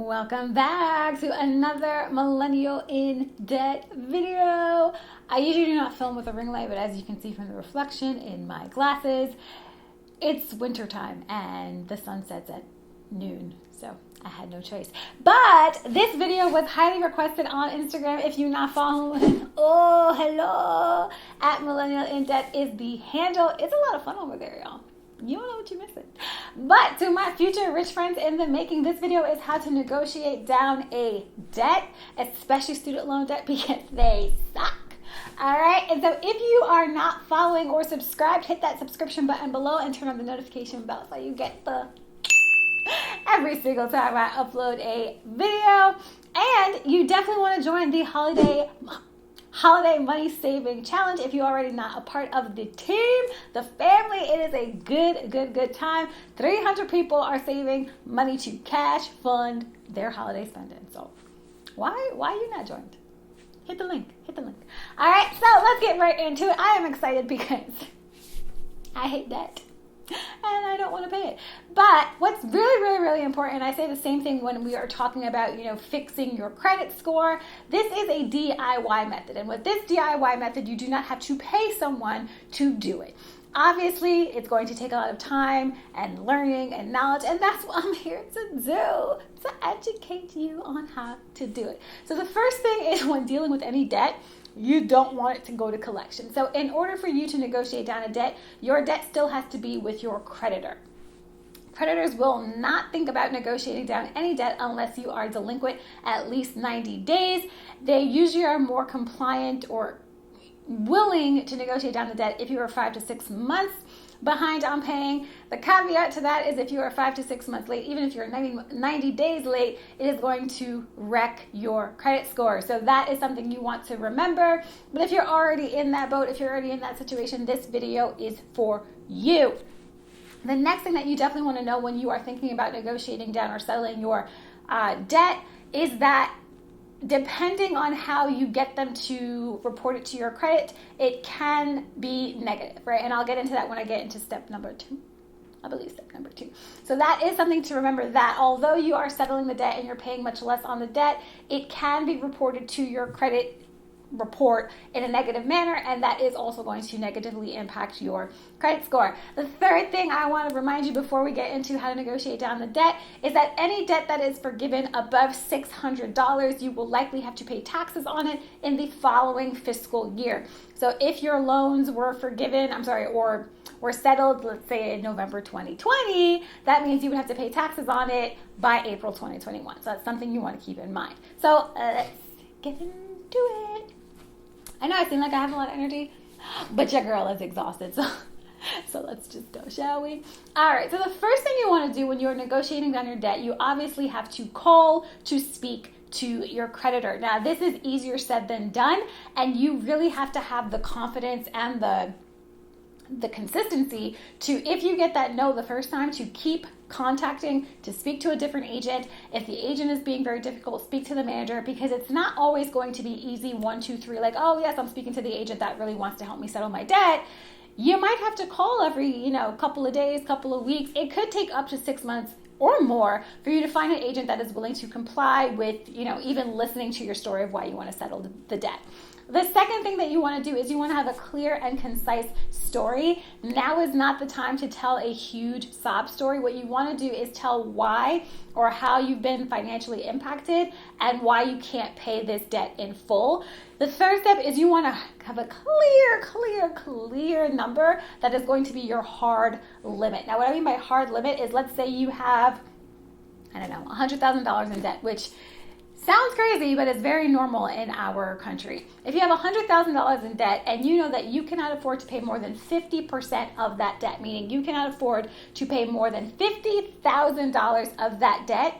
Welcome back to another Millennial in Debt video. I usually do not film with a ring light, but as you can see from the reflection in my glasses, it's winter time and the sun sets at noon, so I had no choice. But this video was highly requested on Instagram. If you're not following, oh, hello, at Millennial in Debt is the handle. It's a lot of fun over there, y'all. You don't know what you're missing. But to my future rich friends in the making, this video is how to negotiate down a debt, especially student loan debt, because they suck. All right. And so if you are not following or subscribed, hit that subscription button below and turn on the notification bell so you get the every single time I upload a video. And you definitely want to join the holiday money saving challenge if you're already not a part of the team, the family. It is a good time. 300 people are saving money to cash fund their holiday spending. So why you not joined? Hit the link. All right, so let's get right into it. I am excited because I hate debt and I don't want to pay it. But what's really important, I say the same thing when we are talking about, fixing your credit score. This is a DIY method. And with this DIY method, you do not have to pay someone to do it. Obviously, it's going to take a lot of time and learning and knowledge, and that's what I'm here to do, to educate you on how to do it. So the first thing is, when dealing with any debt, you don't want it to go to collection. So in order for you to negotiate down a debt, your debt still has to be with your creditor. Creditors will not think about negotiating down any debt unless you are delinquent at least 90 days. They usually are more compliant or willing to negotiate down the debt if you are 5 to 6 months behind on paying. The caveat to that is if you are 5 to 6 months late, even if you're 90 days late, it is going to wreck your credit score. So that is something you want to remember. But if you're already in that boat, if you're already in that situation, this video is for you. The next thing that you definitely want to know when you are thinking about negotiating down or settling your debt is that depending on how you get them to report it to your credit, it can be negative, right? And I'll get into that when I get into step number 2. I believe step number 2. So that is something to remember, that although you are settling the debt and you're paying much less on the debt, it can be reported to your credit report in a negative manner, and that is also going to negatively impact your credit score. The third thing I want to remind you before we get into how to negotiate down the debt is that any debt that is forgiven above $600, you will likely have to pay taxes on it in the following fiscal year. So if your loans were forgiven, or were settled, let's say in November 2020, that means you would have to pay taxes on it by April 2021. So that's something you want to keep in mind. So let's get into it. I know I seem like I have a lot of energy, but your girl is exhausted. So let's just go, shall we? All right. So the first thing you want to do when you're negotiating down your debt, you obviously have to call to speak to your creditor. Now, this is easier said than done, and you really have to have the confidence and the consistency to, if you get that no the first time, to keep contacting, to speak to a different agent. If the agent is being very difficult, speak to the manager, because it's not always going to be easy 1, 2, 3, like, oh yes, I'm speaking to the agent that really wants to help me settle my debt. You might have to call every, couple of days, couple of weeks. It could take up to 6 months or more for you to find an agent that is willing to comply with, even listening to your story of why you want to settle the debt. The second thing that you want to do is you want to have a clear and concise story. Now is not the time to tell a huge sob story. What you want to do is tell why or how you've been financially impacted and why you can't pay this debt in full. The third step is you want to have a clear number that is going to be your hard limit. Now, what I mean by hard limit is, let's say you have, $100,000 in debt, which sounds crazy, but it's very normal in our country. If you have $100,000 in debt and you know that you cannot afford to pay more than 50% of that debt, meaning you cannot afford to pay more than $50,000 of that debt,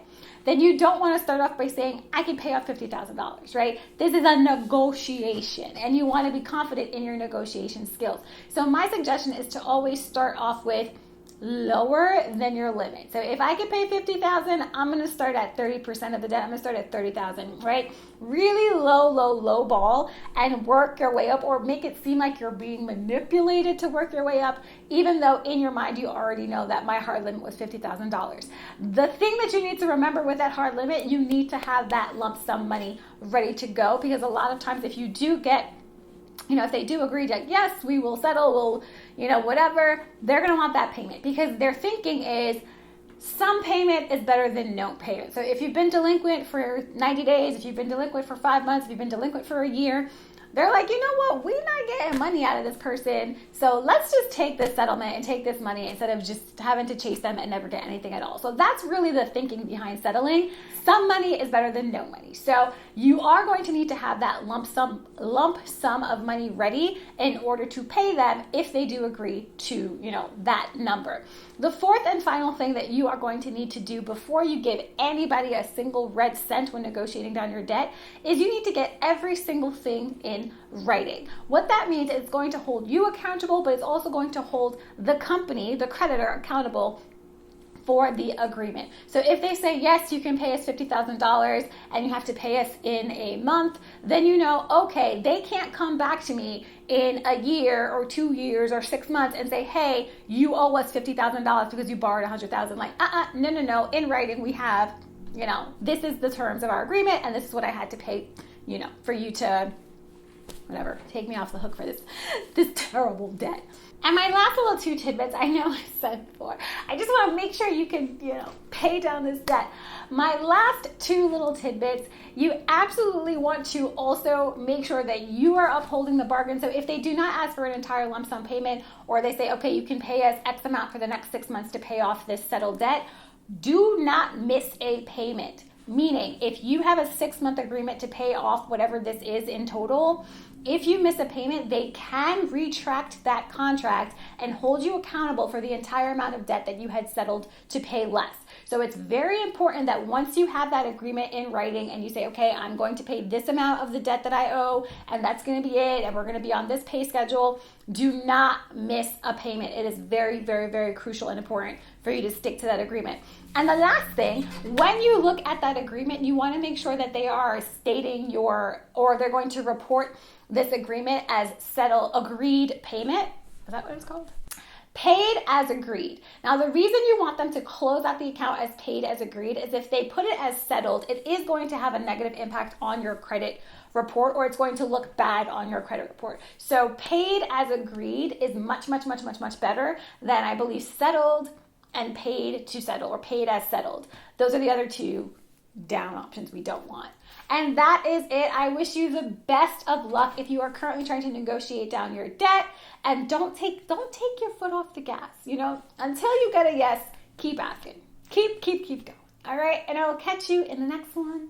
then you don't want to start off by saying, I can pay off $50,000, right? This is a negotiation, and you want to be confident in your negotiation skills. So my suggestion is to always start off with, lower than your limit. So if I could pay $50,000, I'm going to start at 30% of the debt. I'm going to start at $30,000, right? Really low ball and work your way up, or make it seem like you're being manipulated to work your way up, even though in your mind you already know that my hard limit was $50,000. The thing that you need to remember with that hard limit, you need to have that lump sum money ready to go, because a lot of times if you do get, if they do agree that, yes, we will settle, whatever, they're going to want that payment, because their thinking is some payment is better than no payment. So if you've been delinquent for 90 days, if you've been delinquent for 5 months, if you've been delinquent for a year, they're like, you know what, we're not getting money out of this person, so let's just take this settlement and take this money instead of just having to chase them and never get anything at all. So that's really the thinking behind settling. Some money is better than no money. So you are going to need to have that lump sum of money ready in order to pay them if they do agree to, that number. The fourth and final thing that you are going to need to do before you give anybody a single red cent when negotiating down your debt is you need to get every single thing in writing. What that means is it's going to hold you accountable, but it's also going to hold the company, the creditor, accountable for the agreement. So if they say, yes, you can pay us $50,000 and you have to pay us in a month, then okay, they can't come back to me in a year or 2 years or 6 months and say, hey, you owe us $50,000 because you borrowed $100,000. Like, no. In writing, we have, this is the terms of our agreement and this is what I had to pay, for you to, whatever, take me off the hook for this terrible debt. And my last little 2 tidbits, I know I said before, I just want to make sure you can, pay down this debt. My last 2 little tidbits, you absolutely want to also make sure that you are upholding the bargain. So if they do not ask for an entire lump sum payment, or they say, okay, you can pay us X amount for the next 6 months to pay off this settled debt, do not miss a payment. Meaning, if you have a 6-month agreement to pay off whatever this is in total, if you miss a payment, they can retract that contract and hold you accountable for the entire amount of debt that you had settled to pay less. So it's very important that once you have that agreement in writing and you say, okay, I'm going to pay this amount of the debt that I owe, and that's going to be it, and we're going to be on this pay schedule, do not miss a payment. It is very, very, very crucial and important for you to stick to that agreement. And the last thing, when you look at that agreement, you want to make sure that they are stating or they're going to report this agreement as agreed payment. Is that what it's called? Paid as agreed. Now, the reason you want them to close out the account as paid as agreed is if they put it as settled, it is going to have a negative impact on your credit report, or it's going to look bad on your credit report. So paid as agreed is much, much, much, much, much better than, I believe, settled and paid to settle, or paid as settled. Those are the other 2 down options we don't want. And that is it. I wish you the best of luck if you are currently trying to negotiate down your debt, and don't take your foot off the gas. Until you get a yes, keep asking. Keep going. All right. And I will catch you in the next one.